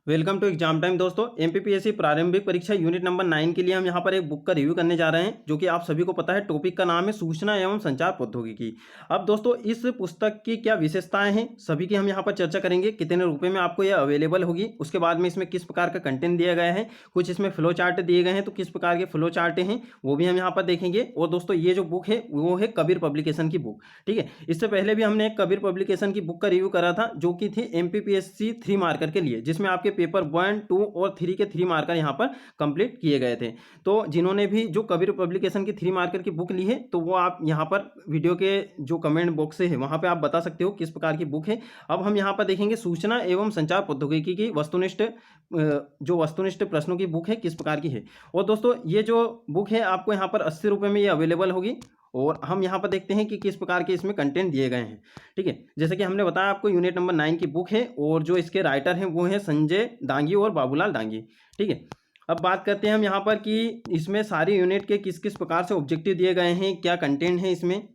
Welcome to exam time दोस्तों। MPPSC प्रारंभिक परीक्षा यूनिट नंबर 9 के लिए हम यहाँ पर एक बुक का रिव्यू करने जा रहे हैं, जो कि आप सभी को पता है। टॉपिक का नाम है सूचना एवं संचार प्रौद्योगिकी। अब दोस्तों इस पुस्तक की क्या विशेषताएं हैं सभी की हम यहाँ पर चर्चा करेंगे। कितने रुपए में आपको यह अवेलेबल होगी, उसके बाद में इसमें किस प्रकार का कंटेंट दिया गया है, कुछ इसमें फ्लो चार्ट दिए गए हैं तो किस प्रकार के फ्लो चार्ट हैं वो भी हम यहाँ पर देखेंगे। और दोस्तों ये जो बुक है वो है कबीर पब्लिकेशन की बुक, ठीक है। इससे पहले भी हमने एक कबीर पब्लिकेशन की बुक का रिव्यू करा था, जो कि थी एमपीपीएससी 3 मार्कर के लिए, जिसमें आपके पेपर 1, 2 और 3 के 3 मार्कर यहाँ पर कंप्लीट किए गए थे। तो जिन्होंने भी जो कबीर पब्लिकेशन की 3 मार्कर की बुक ली है, तो वो आप यहाँ पर वीडियो के जो कमेंट बॉक्स है वहाँ पे आप बता सकते हो किस प्रकार की बुक है। अब हम यहाँ पर देखेंगे सूचना एवं संचार प्रौद्योगिकी की वस्तुनिष्ठ प्रश्नों की बुक है किस प्रकार की है। और दोस्तों ये जो बुक है आपको यहाँ पर 80 रुपये में ये अवेलेबल होगी। और हम यहाँ पर देखते हैं कि किस प्रकार के इसमें कंटेंट दिए गए हैं, ठीक है। जैसे कि हमने बताया आपको यूनिट नंबर 9 की बुक है, और जो इसके राइटर हैं वो हैं संजय दांगी और बाबूलाल दांगी, ठीक है। अब बात करते हैं हम यहाँ पर कि इसमें सारी यूनिट के किस किस प्रकार से ऑब्जेक्टिव दिए गए हैं, क्या कंटेंट है इसमें।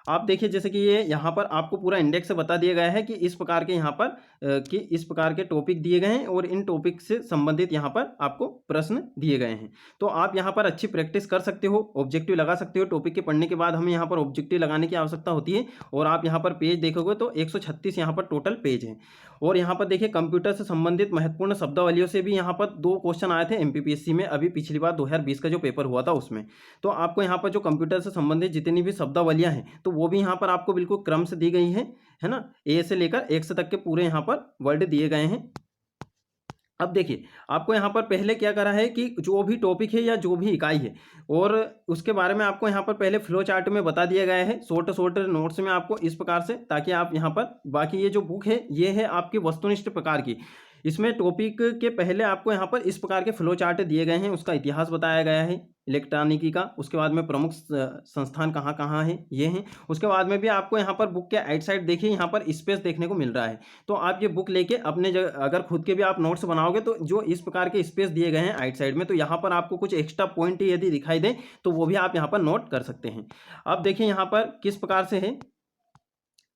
आप देखिए जैसे कि ये यहाँ पर आपको पूरा इंडेक्स से बता दिया गया है कि इस प्रकार के यहाँ पर कि इस प्रकार के टॉपिक दिए गए हैं और इन टॉपिक से संबंधित यहाँ पर आपको प्रश्न दिए गए हैं। तो आप यहाँ पर अच्छी प्रैक्टिस कर सकते हो, ऑब्जेक्टिव लगा सकते हो। टॉपिक के पढ़ने के बाद हमें यहाँ पर ऑब्जेक्टिव लगाने की आवश्यकता होती है। और आप यहाँ पर पेज देखोगे तो 136 यहाँ पर टोटल पेज है। और यहाँ पर देखिए कंप्यूटर से संबंधित महत्वपूर्ण शब्दावलियों से भी यहाँ पर 2 क्वेश्चन आए थे एमपीपीएससी में, अभी पिछली बार 2020 का जो पेपर हुआ था उसमें। तो आपको यहाँ पर जो कंप्यूटर से संबंधित जितनी भी शब्दावलियाँ हैं तो वो भी यहाँ पर आपको बिल्कुल क्रम से दी गई है ना। ए से लेकर 100 तक के पूरे यहाँ पर वर्ड दिए गए हैं। अब देखिए आपको यहाँ पर पहले क्या करा है कि जो भी टॉपिक है या जो भी इकाई है, और उसके बारे में आपको यहाँ पर पहले फ्लो चार्ट में बता दिया गया है, शॉर्ट नोट्स में आपको इस प्रकार से, ताकि आप यहाँ पर बाकी ये जो बुक है ये है आपकी वस्तुनिष्ठ प्रकार की। इसमें टॉपिक के पहले आपको यहाँ पर इस प्रकार के फ्लो चार्ट दिए गए हैं, उसका इतिहास बताया गया है इलेक्ट्रॉनिकी का। उसके बाद में प्रमुख संस्थान कहाँ कहाँ हैं ये हैं। उसके बाद में भी आपको यहाँ पर बुक के आइट साइड देखिए यहाँ पर स्पेस देखने को मिल रहा है। तो आप ये बुक लेके अपने जगह अगर खुद के भी आप नोट्स बनाओगे तो जो इस प्रकार के स्पेस दिए गए हैं आइट साइड में, तो यहाँ पर आपको कुछ एक्स्ट्रा पॉइंट यदि दिखाई दे तो वो भी आप यहाँ पर नोट कर सकते हैं। अब देखिए यहाँ पर किस प्रकार से है,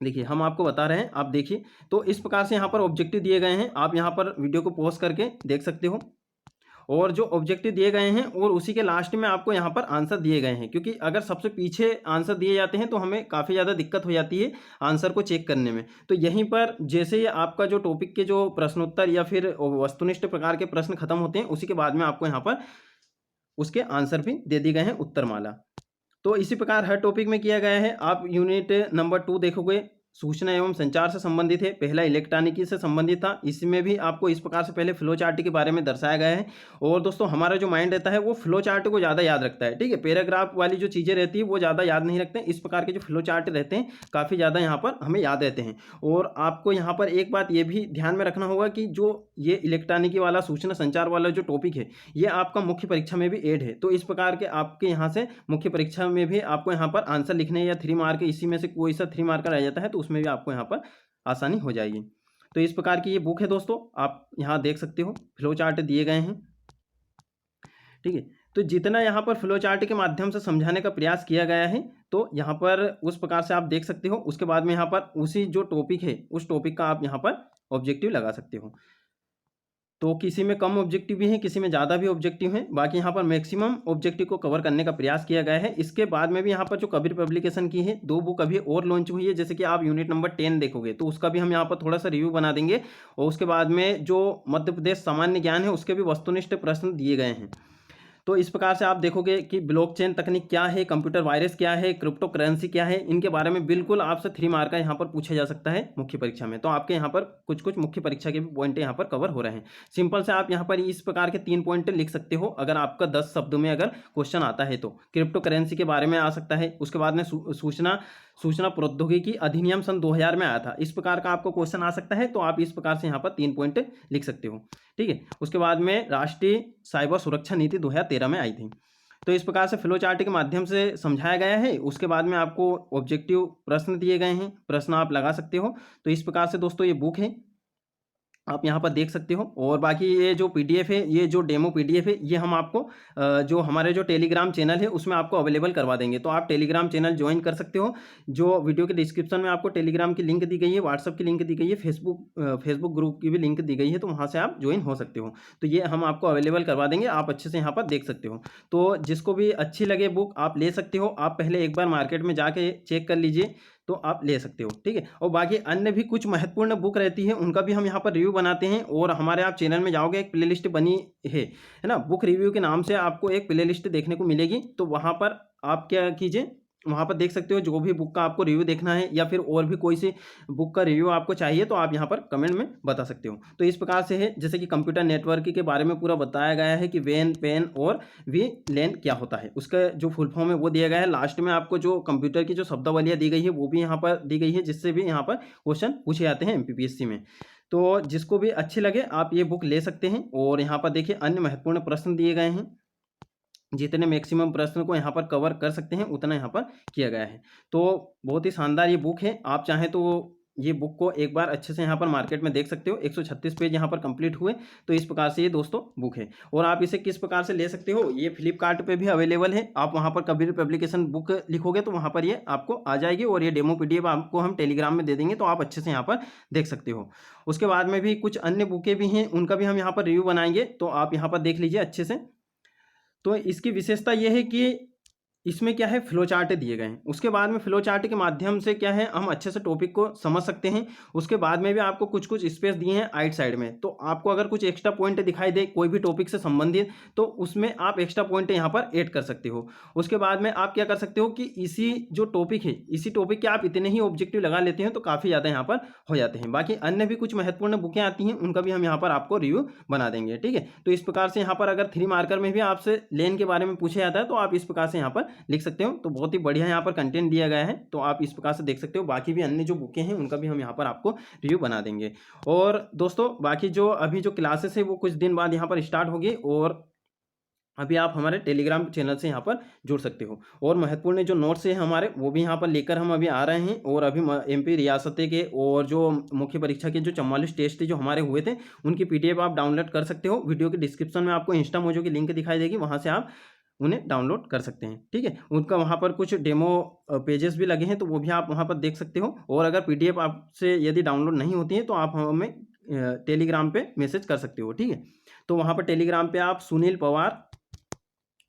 देखिए हम आपको बता रहे हैं, आप देखिए। तो इस प्रकार से यहाँ पर ऑब्जेक्टिव दिए गए हैं, आप यहाँ पर वीडियो को पॉज करके देख सकते हो। और जो ऑब्जेक्टिव दिए गए हैं और उसी के लास्ट में आपको यहाँ पर आंसर दिए गए हैं, क्योंकि अगर सबसे पीछे आंसर दिए जाते हैं तो हमें काफ़ी ज़्यादा दिक्कत हो जाती है आंसर को चेक करने में। तो यहीं पर जैसे ही आपका जो टॉपिक के जो प्रश्नोत्तर या फिर वस्तुनिष्ठ प्रकार के प्रश्न खत्म होते हैं, उसी के बाद में आपको यहाँ पर उसके आंसर भी दे दिए गए हैं, उत्तरमाला। तो इसी प्रकार हर टॉपिक में किया गया है। आप यूनिट नंबर 2 देखोगे, सूचना एवं संचार से संबंधित है, पहला इलेक्ट्रॉनिकी से संबंधित था। इसमें भी आपको इस प्रकार से पहले फ्लो चार्ट के बारे में दर्शाया गया है। और दोस्तों हमारा जो माइंड रहता है वो फ्लो चार्ट को ज़्यादा याद रखता है, ठीक है। पैराग्राफ वाली जो चीज़ें रहती है वो ज़्यादा याद नहीं रखते हैं। इस प्रकार के जो फ्लो चार्ट रहते हैं काफ़ी ज़्यादा यहाँ पर हमें याद रहते हैं। और आपको यहाँ पर एक बात ये भी ध्यान में रखना होगा कि जो ये इलेक्ट्रॉनिकी वाला सूचना संचार वाला जो टॉपिक है ये आपका मुख्य परीक्षा में भी ऐड है। तो इस प्रकार के आपके यहाँ से मुख्य परीक्षा में भी आपको यहाँ पर आंसर लिखने या 3 मार्क इसी में से कोई सा 3 मार्क का रह जाता है, तो उसमें भी आपको यहाँ पर आसानी हो जाएगी। तो इस प्रकार की ये बुक है दोस्तों, आप यहाँ देख सकते हो फ्लो चार्ट दिए गए हैं, ठीक है। तो जितना यहाँ पर फ्लो चार्ट के माध्यम से समझाने का प्रयास किया गया है, तो यहाँ पर उस प्रकार से आप देख सकते हो। उसके बाद में यहाँ पर उसी जो टॉपिक है उस टॉपिक का आप यहाँ पर ऑब्जेक्टिव लगा सकते हो। तो किसी में कम ऑब्जेक्टिव भी है, किसी में ज़्यादा भी ऑब्जेक्टिव है, बाकी यहाँ पर मैक्सिमम ऑब्जेक्टिव को कवर करने का प्रयास किया गया है। इसके बाद में भी यहाँ पर जो कबीर पब्लिकेशन की है 2 बुक अभी और लॉन्च हुई है, जैसे कि आप यूनिट नंबर 10 देखोगे तो उसका भी हम यहाँ पर थोड़ा सा रिव्यू बना देंगे। और उसके बाद में जो मध्य प्रदेश सामान्य ज्ञान है उसके भी वस्तुनिष्ठ प्रश्न दिए गए हैं। तो इस प्रकार से आप देखोगे कि ब्लॉकचेन तकनीक क्या है, कंप्यूटर वायरस क्या है, क्रिप्टो करेंसी क्या है, इनके बारे में बिल्कुल आपसे 3 मार्क का यहाँ पर पूछा जा सकता है मुख्य परीक्षा में। तो आपके यहाँ पर कुछ कुछ मुख्य परीक्षा के भी पॉइंट यहाँ पर कवर हो रहे हैं। सिंपल से आप यहाँ पर इस प्रकार के 3 पॉइंट लिख सकते हो अगर आपका 10 शब्दों में अगर क्वेश्चन आता है तो। क्रिप्टो करेंसी के बारे में आ सकता है, उसके बाद में सूचना प्रौद्योगिकी अधिनियम सन 2000 में आया था, इस प्रकार का आपको क्वेश्चन आ सकता है। तो आप इस प्रकार से यहाँ पर 3 पॉइंट लिख सकते हो, ठीक है। उसके बाद में राष्ट्रीय साइबर सुरक्षा नीति 2013 में आई थी। तो इस प्रकार से फ्लो चार्ट के माध्यम से समझाया गया है। उसके बाद में आपको ऑब्जेक्टिव प्रश्न दिए गए हैं, प्रश्न आप लगा सकते हो। तो इस प्रकार से दोस्तों ये बुक है, आप यहाँ पर देख सकते हो। और बाकी ये जो पीडीएफ है, ये जो डेमो पीडीएफ है, ये हम आपको जो हमारे जो टेलीग्राम चैनल है उसमें आपको अवेलेबल करवा देंगे। तो आप टेलीग्राम चैनल ज्वाइन कर सकते हो। जो वीडियो के डिस्क्रिप्शन में आपको टेलीग्राम की लिंक दी गई है, व्हाट्सअप की लिंक दी गई है, फेसबुक ग्रुप की भी लिंक दी गई है, तो वहाँ से आप ज्वाइन हो सकते हो। तो ये हम आपको अवेलेबल करवा देंगे, आप अच्छे से यहाँ पर देख सकते हो। तो जिसको भी अच्छी लगे बुक आप ले सकते हो। आप पहले एक बार मार्केट में जाके चेक कर लीजिए, तो आप ले सकते हो, ठीक है। और बाकी अन्य भी कुछ महत्वपूर्ण बुक रहती है, उनका भी हम यहाँ पर रिव्यू बनाते हैं। और हमारे आप चैनल में जाओगे, एक प्लेलिस्ट बनी है ना, बुक रिव्यू के नाम से आपको एक प्लेलिस्ट देखने को मिलेगी। तो वहाँ पर आप क्या कीजिए, वहाँ पर देख सकते हो जो भी बुक का आपको रिव्यू देखना है, या फिर और भी कोई सी बुक का रिव्यू आपको चाहिए, तो आप यहाँ पर कमेंट में बता सकते हो। तो इस प्रकार से है, जैसे कि कंप्यूटर नेटवर्क के बारे में पूरा बताया गया है कि वेन, पेन और वी लेन क्या होता है, उसका जो फुल फॉर्म है वो दिया गया है। लास्ट में आपको जो कंप्यूटर की जो शब्दावलियाँ दी गई है वो भी यहाँ पर दी गई है, जिससे भी यहाँ पर क्वेश्चन पूछे जाते हैं एमपीपीएससी में। तो जिसको भी अच्छी लगे आप ये बुक ले सकते हैं। और यहाँ पर देखिए अन्य महत्वपूर्ण प्रश्न दिए गए हैं, जितने मैक्सिमम प्रश्न को यहाँ पर कवर कर सकते हैं उतना यहाँ पर किया गया है। तो बहुत ही शानदार ये बुक है। आप चाहें तो ये बुक को एक बार अच्छे से यहाँ पर मार्केट में देख सकते हो। 136 पेज यहाँ पर कंप्लीट हुए। तो इस प्रकार से ये दोस्तों बुक है। और आप इसे किस प्रकार से ले सकते हो, ये फ्लिपकार्ट पे भी अवेलेबल है। आप वहाँ पर कबीर पब्लिकेशन बुक लिखोगे तो वहाँ पर ये आपको आ जाएगी। और ये डेमो पीडीएफ आपको हम टेलीग्राम में दे देंगे, तो आप अच्छे से यहाँ पर देख सकते हो। उसके बाद में भी कुछ अन्य बुकें भी हैं, उनका भी हम यहाँ पर रिव्यू बनाएंगे, तो आप यहाँ पर देख लीजिए अच्छे से। तो इसकी विशेषता यह है कि इसमें क्या है, फ्लो चार्ट दिए गए हैं। उसके बाद में फ्लो चार्ट के माध्यम से क्या है, हम अच्छे से टॉपिक को समझ सकते हैं। उसके बाद में भी आपको कुछ कुछ स्पेस दिए हैं राइट साइड में, तो आपको अगर कुछ एक्स्ट्रा पॉइंट दिखाई दे कोई भी टॉपिक से संबंधित, तो उसमें आप एक्स्ट्रा पॉइंट यहाँ पर ऐड कर सकते हो। उसके बाद में आप क्या कर सकते हो कि इसी जो टॉपिक है, इसी टॉपिक के आप इतने ही ऑब्जेक्टिव लगा लेते हैं, तो काफ़ी ज़्यादा यहाँ पर हो जाते हैं। बाकी अन्य भी कुछ महत्वपूर्ण बुकें आती हैं, उनका भी हम यहाँ पर आपको रिव्यू बना देंगे, ठीक है। तो इस प्रकार से यहाँ पर अगर 3 मार्कर में भी आपसे लेन के बारे में पूछा जाता है, तो आप इस प्रकार से यहाँ पर लिख सकते हो। तो बहुत ही बढ़िया यहाँ पर कंटेंट दिया गया है, तो आप इस प्रकार से देख सकते हो। बाकी भी अन्य जो बुकें हैं उनका भी हम यहाँ पर आपको रिव्यू बना देंगे। और दोस्तों बाकी जो अभी जो क्लासेस है वो कुछ दिन बाद यहाँ पर स्टार्ट होगी, और अभी आप हमारे टेलीग्राम चैनल से यहाँ पर जुड़ सकते हो। और महत्वपूर्ण जो नोट्स है हमारे, वो भी यहाँ पर लेकर हम अभी आ रहे हैं। और अभी एमपी रियासतें के और जो मुख्य परीक्षा के जो 44 टेस्ट थे जो हमारे हुए थे, उनकी पीडीएफ आप डाउनलोड कर सकते हो। वीडियो के डिस्क्रिप्शन में आपको इंस्टा मोजो की लिंक दिखाई देगी, वहाँ से आप उन्हें डाउनलोड कर सकते हैं, ठीक है। उनका वहाँ पर कुछ डेमो पेजेस भी लगे हैं, तो वो भी आप वहाँ पर देख सकते हो। और अगर पीडीएफ आपसे यदि डाउनलोड नहीं होती है, तो आप हमें टेलीग्राम पे मैसेज कर सकते हो, ठीक है। तो वहाँ पर टेलीग्राम पे आप सुनील पवार,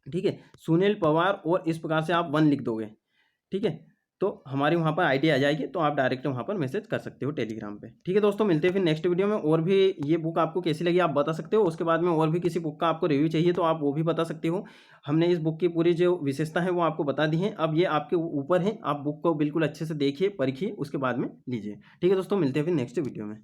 ठीक है, सुनील पवार, और इस प्रकार से आप 1 लिख दोगे, ठीक है, तो हमारी वहाँ पर आईडी आ जाएगी, तो आप डायरेक्ट वहाँ पर मैसेज कर सकते हो टेलीग्राम पे, ठीक है दोस्तों। मिलते हैं फिर नेक्स्ट वीडियो में। और भी ये बुक आपको कैसी लगी आप बता सकते हो। उसके बाद में और भी किसी बुक का आपको रिव्यू चाहिए तो आप वो भी बता सकते हो। हमने इस बुक की पूरी जो विशेषता है वो आपको बता दी है। अब ये आपके ऊपर है, आप बुक को बिल्कुल अच्छे से देखिए, परखिए, उसके बाद में लीजिए, ठीक है दोस्तों। मिलते हैं फिर नेक्स्ट वीडियो में।